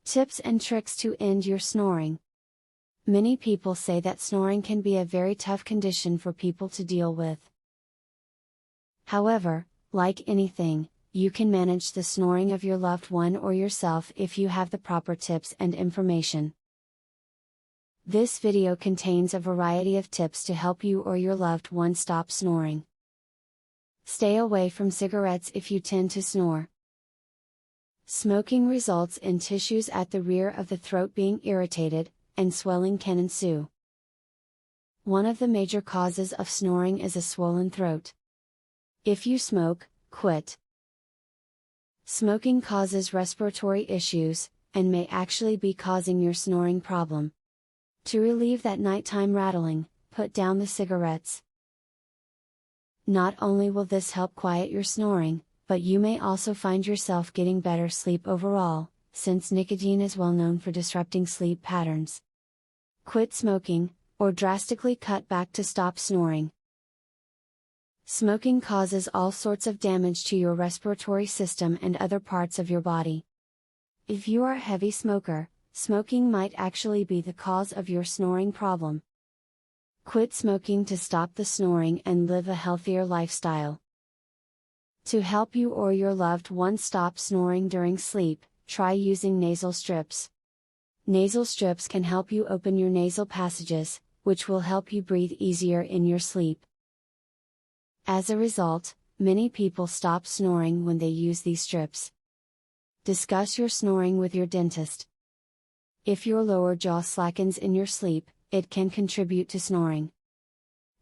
Tips and tricks to end your snoring. Many people say that snoring can be a very tough condition for people to deal with. However, like anything, you can manage the snoring of your loved one or yourself if you have the proper tips and information. This video contains a variety of tips to help you or your loved one stop snoring. Stay away from cigarettes if you tend to snore. Smoking results in tissues at the rear of the throat being irritated, and swelling can ensue. One of the major causes of snoring is a swollen throat. If you smoke, quit. Smoking causes respiratory issues, and may actually be causing your snoring problem. To relieve that nighttime rattling, put down the cigarettes. Not only will this help quiet your snoring, but you may also find yourself getting better sleep overall, since nicotine is well known for disrupting sleep patterns. Quit smoking, or drastically cut back to stop snoring. Smoking causes all sorts of damage to your respiratory system and other parts of your body. If you are a heavy smoker, smoking might actually be the cause of your snoring problem. Quit smoking to stop the snoring and live a healthier lifestyle. To help you or your loved one stop snoring during sleep, try using nasal strips. Nasal strips can help you open your nasal passages, which will help you breathe easier in your sleep. As a result, many people stop snoring when they use these strips. Discuss your snoring with your dentist. If your lower jaw slackens in your sleep, it can contribute to snoring.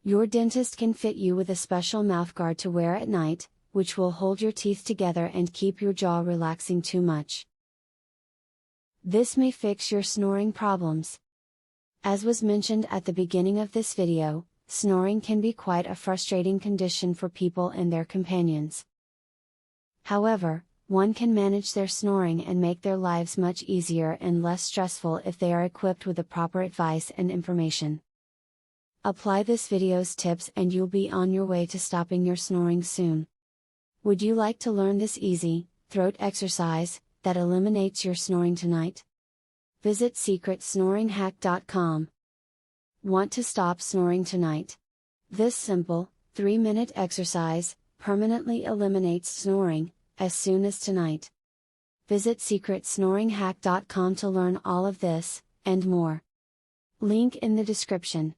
Your dentist can fit you with a special mouthguard to wear at night, which will hold your teeth together and keep your jaw relaxing too much. This may fix your snoring problems. As was mentioned at the beginning of this video, snoring can be quite a frustrating condition for people and their companions. However, one can manage their snoring and make their lives much easier and less stressful if they are equipped with the proper advice and information. Apply this video's tips and you'll be on your way to stopping your snoring soon. Would you like to learn this easy, throat exercise, that eliminates your snoring tonight? Visit secretsnoringhack.com. Want to stop snoring tonight? This simple, 3-minute exercise, permanently eliminates snoring, as soon as tonight. Visit secretsnoringhack.com to learn all of this, and more. Link in the description.